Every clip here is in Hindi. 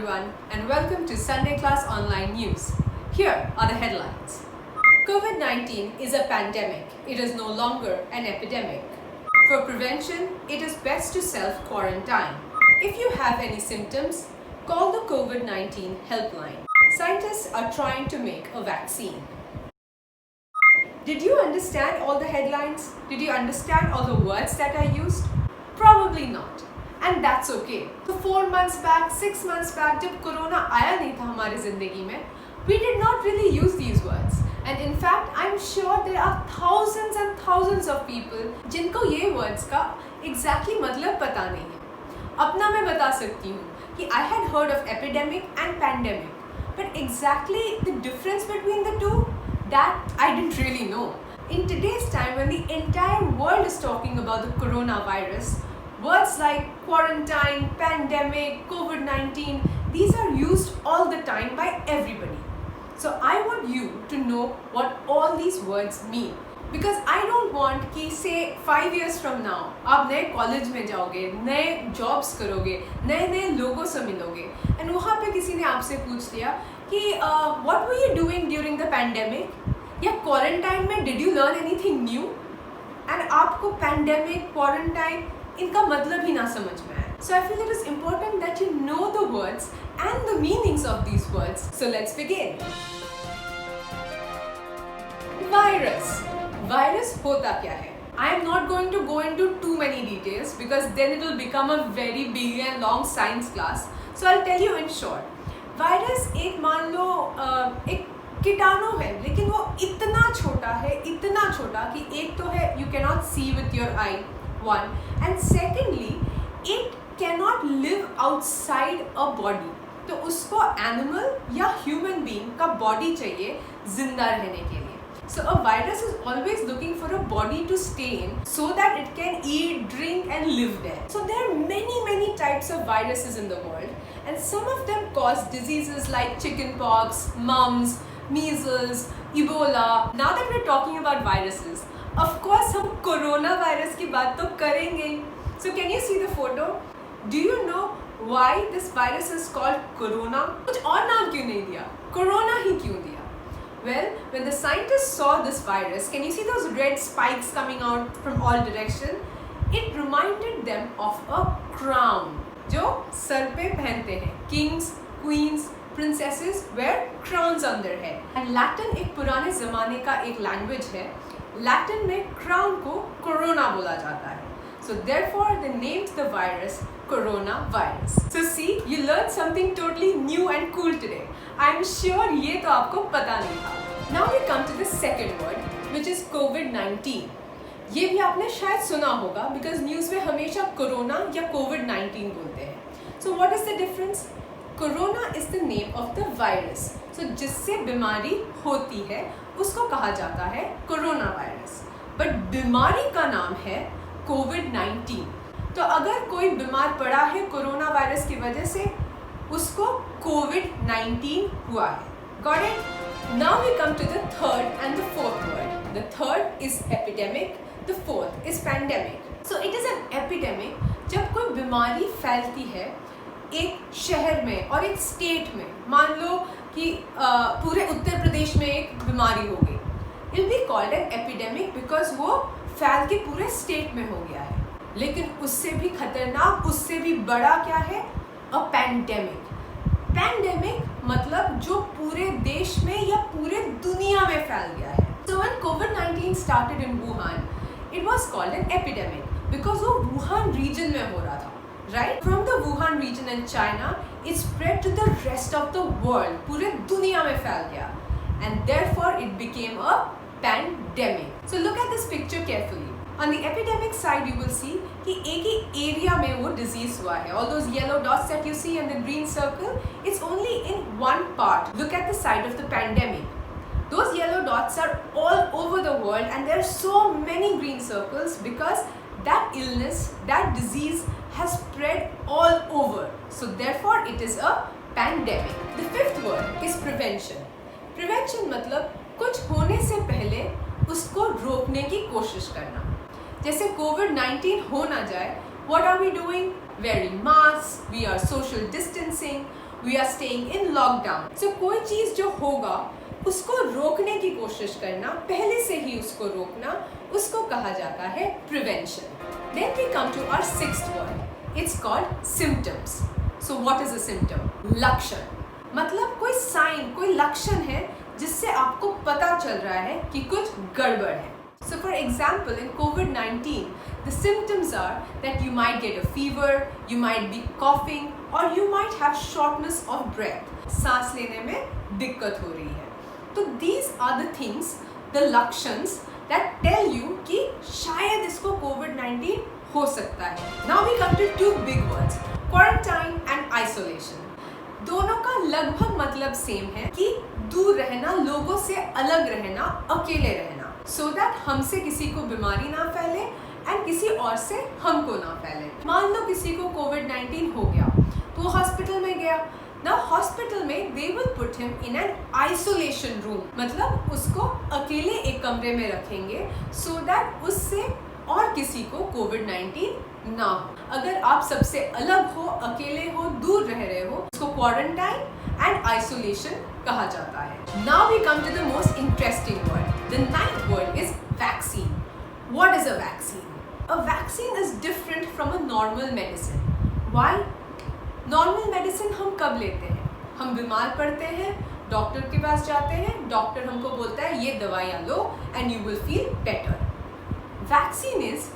everyone, and welcome to Sunday Class Online News. Here are the headlines. COVID-19 is a pandemic. It is no longer an epidemic. For prevention, it is best to self-quarantine. If you have any symptoms, call the COVID-19 helpline. Scientists are trying to make a vaccine. Did you understand all the headlines? Did you understand all the words that I used? Probably not. And that's okay. So 4 months back, 6 months back, जब कोरोना आया नहीं था हमारी जिंदगी में, we did not really use these words. And in fact, I'm sure there are thousands and thousands of people जिनको ये words का exactly मतलब पता नहीं है. अपना मैं बता सकती हूँ कि I had heard of epidemic and pandemic, but exactly the difference between the two, that I didn't really know. In today's time, when the entire world is talking about the coronavirus, words like quarantine, pandemic, COVID-19, these are used all the time by everybody. So I want you to know what all these words mean. Because I don't want कि say 5 years from now आप नए कॉलेज में जाओगे, नए जॉब्स करोगे, नए लोगों से मिलोगे, and वहाँ पे किसी ने आपसे पूछ लिया कि what were you doing during the pandemic? या क्वारंटाइन में did you learn anything new? And आपको pandemic, quarantine इनका मतलब ही ना समझ में आए. So I feel it is important that you know the words and the meanings of these words. So let's begin. Virus. Virus होता क्या है? I am not going to go into too many details because then it will become a very big and long science class. So I'll tell you in short. Virus एक मान लो एक कीटाणु है, लेकिन वो इतना छोटा कि एक तो है you cannot see with your eye, one, and secondly it cannot live outside a body. तो उसको animal या human being का body चाहिए जिंदा रहने के लिए. So a virus is always looking for a body to stay in so that it can eat, drink and live there. So there are many types of viruses in the world, and some of them cause diseases like chickenpox, mumps, measles, Ebola. Now that we're talking about viruses, of course हम कोरोना वायरस की बात तो करेंगे. So can you see the photo? Do you know why this virus is called corona? कुछ और नाम क्यों नहीं दिया? कोरोना ही क्यों दिया? Well, when the scientists saw this virus, can you see those red spikes coming out from all direction? It reminded them of a crown जो सर पे पहनते हैं. Kings, queens, princesses wear crowns on their head. And Latin एक पुराने ज़माने का एक language है. Latin में crown को corona बोला जाता है. So therefore they named the virus coronavirus. So see, you learned something totally new and cool today. I'm sure ये तो आपको पता नहीं था. Now we come to the second word, which is COVID-19. ये भी आपने शायद सुना होगा because news में हमेशा कोरोना या COVID-19 बोलते हैं. So what is the difference? Corona is the name of the virus. So जिससे बीमारी होती है उसको कहा जाता है कोरोना वायरस. बट बीमारी का नाम है COVID-19. तो अगर कोई बीमार पड़ा है कोरोना वायरस की वजह से उसको COVID-19 हुआ है. Got it? Now we come to the third and the fourth word. The third is epidemic. The fourth is pandemic. So it is an epidemic जब कोई बीमारी फैलती है एक शहर में और एक स्टेट में. मान लो कि पूरे उत्तर प्रदेश में एक बीमारी हो गई. It will be called an epidemic because वो फैल के पूरे स्टेट में हो गया है. लेकिन उससे भी खतरनाक, उससे भी बड़ा क्या है? A pandemic. Pandemic मतलब जो पूरे देश में या पूरे दुनिया में फैल गया है. So when COVID-19 started in Wuhan, it was called an epidemic because वो Wuhan region में हो रहा था. Right? From the Wuhan region in China, it spread to the rest of the world. पूरे दुनिया में फैल गया. And therefore, it became a pandemic. So look at this picture carefully. On the epidemic side, you will see कि एक ही area में वो disease हुआ है. All those yellow dots that you see in the green circle, it's only in one part. Look at the side of the pandemic. Those yellow dots are all over the world, and there are so many green circles because that illness, that disease has spread all over. So therefore it is a pandemic. The fifth word is prevention. Prevention मतलब कुछ होने से पहले उसको रोकने की कोशिश करना. जैसे COVID-19 हो ना जाए, what are we doing? Wearing masks, we are social distancing, we are staying in lockdown. So कोई चीज जो होगा उसको रोकने की कोशिश करना, पहले से ही उसको रोकना, उसको कहा जाता है prevention. Then we come to our sixth word. It's called symptoms. So what is a symptom? लक्षण, मतलब कोई साइन, कोई लक्षण है जिससे आपको पता चल रहा है कि कुछ गड़बड़ है। So for example, in COVID-19, the symptoms are that you might get a fever, you might be coughing, or you might have shortness of breath. सांस लेने में दिक्कत हो रही है। तो these are the things, the लक्षण that tell you कि शायद इसको COVID-19 हो सकता है। Now we come to two big words, quarantine and isolation. दोनों का लगभग मतलब सेम है कि दूर रहना, लोगों से अलग रहना, अकेले रहना, so that हमसे किसी को बीमारी ना फैले एंड किसी और से हमको ना फैले। मान लो किसी को COVID-19 हो गया तो वो हॉस्पिटल में गया। Now हॉस्पिटल में they will put him in an isolation room, मतलब उसको अकेले एक कमरे में रखेंगे so that उससे और किसी को COVID-19 ना हो। अगर आप सबसे अलग हो, अकेले हो, दूर रह रहे हो, उसको क्वारंटाइन एंड आइसोलेशन कहा जाता है। Now we come to the most interesting word. The ninth word is vaccine. What is a vaccine? A vaccine is different from a normal medicine. Why? Normal medicine हम कब लेते हैं? हम बीमार पड़ते हैं, डॉक्टर के पास जाते हैं, डॉक्टर हमको बोलता है ये दवाइयाँ लो and you will feel better. Vaccine is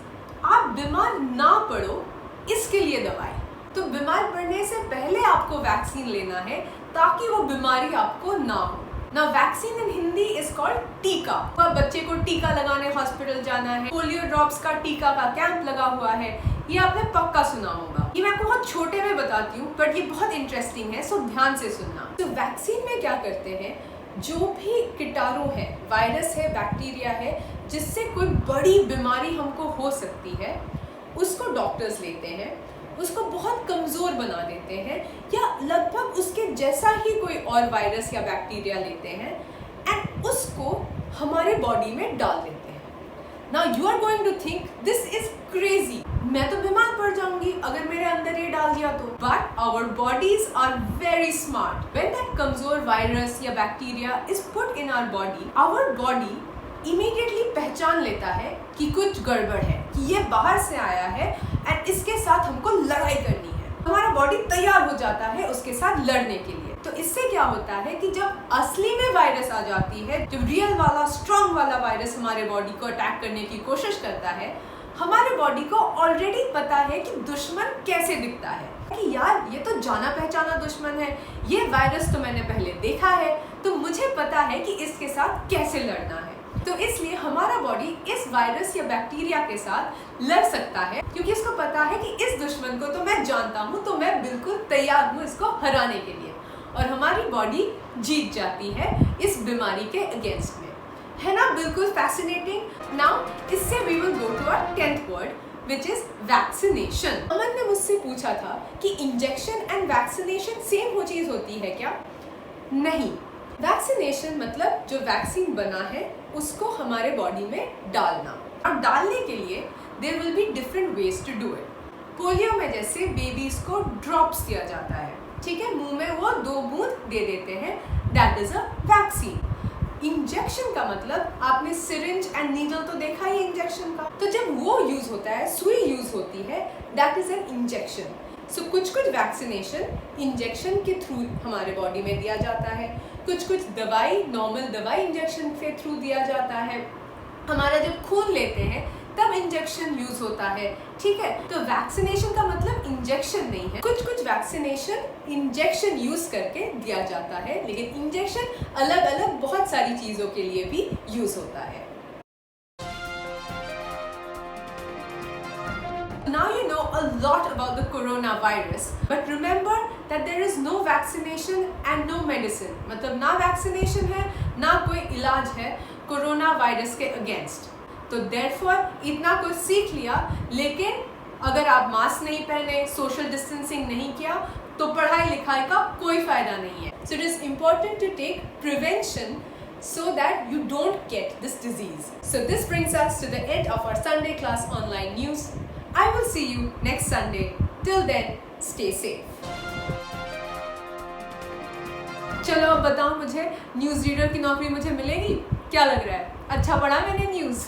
आप बीमार ना पड़ो इसके लिए दवाई। तो बीमार पड़ने से पहले आपको वैक्सीन लेना है ताकि वो बीमारी आपको ना हो। ना vaccine in Hindi is called टीका। बच्चे को टीका लगाने हॉस्पिटल जाना है, पोलियो ड्रॉप्स का टीका का कैंप लगा हुआ है, ये आपने पक्का सुना होगा। ये मैं आपको बहुत छोटे में बताती हूँ बट ये बहुत इंटरेस्टिंग है, सो ध्यान से सुनना। तो वैक्सीन में क्या करते हैं, जो भी कीटाणु है, वायरस है, बैक्टीरिया है, जिससे कोई बड़ी बीमारी हमको हो सकती है, उसको डॉक्टर्स लेते हैं, उसको बहुत कमज़ोर बना देते हैं या लगभग उसके जैसा ही कोई और वायरस या बैक्टीरिया लेते हैं एंड उसको हमारे बॉडी में डाल देते हैं। Now you are going to think this is crazy, मैं तो बीमार पड़ जाऊंगी अगर मेरे अंदर ये डाल दिया तो। But our bodies are very smart. When that कमजोर वायरस या bacteria is put in our body, our body immediately पहचान लेता है कि कुछ गड़बड़ है, कि ये बाहर से आया है एंड इसके साथ हमको लड़ाई करनी है। हमारा बॉडी तैयार हो जाता है उसके साथ लड़ने के लिए। तो इससे क्या होता है कि जब असली में वायरस आ जाती है, जब रियल वाला स्ट्रॉन्ग वाला वायरस हमारे बॉडी को अटैक करने की कोशिश करता है, हमारे बॉडी को ऑलरेडी पता है कि दुश्मन कैसे दिखता है, कि यार ये तो जाना पहचाना दुश्मन है, ये वायरस तो मैंने पहले देखा है, तो मुझे पता है कि इसके साथ कैसे लड़ना है। तो इसलिए हमारा बॉडी इस वायरस या बैक्टीरिया के साथ लड़ सकता है क्योंकि उसको पता है कि इस दुश्मन को तो मैं जानता हूँ, तो मैं बिल्कुल तैयार हूँ इसको हराने के लिए, और हमारी बॉडी जीत जाती है इस बीमारी के अगेंस्ट में। है ना बिल्कुल फैसिनेटिंग। नाउ इससे we will go to our 10th word which is vaccination. Aman ने मुझसे पूछा था कि इंजेक्शन एंड वैक्सीनेशन सेम हो चीज होती है क्या? नहीं, वैक्सीनेशन मतलब जो वैक्सीन बना है उसको हमारे बॉडी में डालना, और डालने के लिए there will be different ways to do it. Polio में जैसे बेबीज को ड्रॉप्स दिया जाता है, ठीक है, मुंह में वो 2 बूंद दे देते हैं, that is a vaccine. Injection का मतलब आपने सिरिंज एंड नीडल तो देखा ही इंजेक्शन का, तो जब वो यूज होता है, सुई यूज होती है, दैट इज एन इंजेक्शन। सो कुछ वैक्सीनेशन इंजेक्शन के थ्रू हमारे बॉडी में दिया जाता है, कुछ दवाई नॉर्मल दवाई इंजेक्शन के थ्रू दिया जाता है। हमारा जब खून लेते हैं तब इंजेक्शन यूज होता है, ठीक है। तो वैक्सीनेशन का मतलब इंजेक्शन नहीं है। कुछ वैक्सीनेशन इंजेक्शन यूज करके दिया जाता है, लेकिन इंजेक्शन अलग अलग बहुत सारी चीजों के लिए भी यूज होता है। Now you know a lot about the coronavirus, but remember that there is no vaccination and no medicine. मतलब ना वैक्सीनेशन है ना कोई इलाज है कोरोना वायरस के अगेंस्ट। तो therefore इतना कुछ सीख लिया, लेकिन अगर आप मास्क नहीं पहने, सोशल डिस्टेंसिंग नहीं किया, तो पढ़ाई लिखाई का कोई फायदा नहीं है। So it is important to take prevention so that you don't get this disease. So this brings us to the end of our Sunday class online news. I will see you next Sunday. Till then, stay safe. चलो अब बताओ मुझे, न्यूज़ रीडर की नौकरी मुझे मिलेगी? क्या लग रहा है, अच्छा पढ़ा मैंने न्यूज़?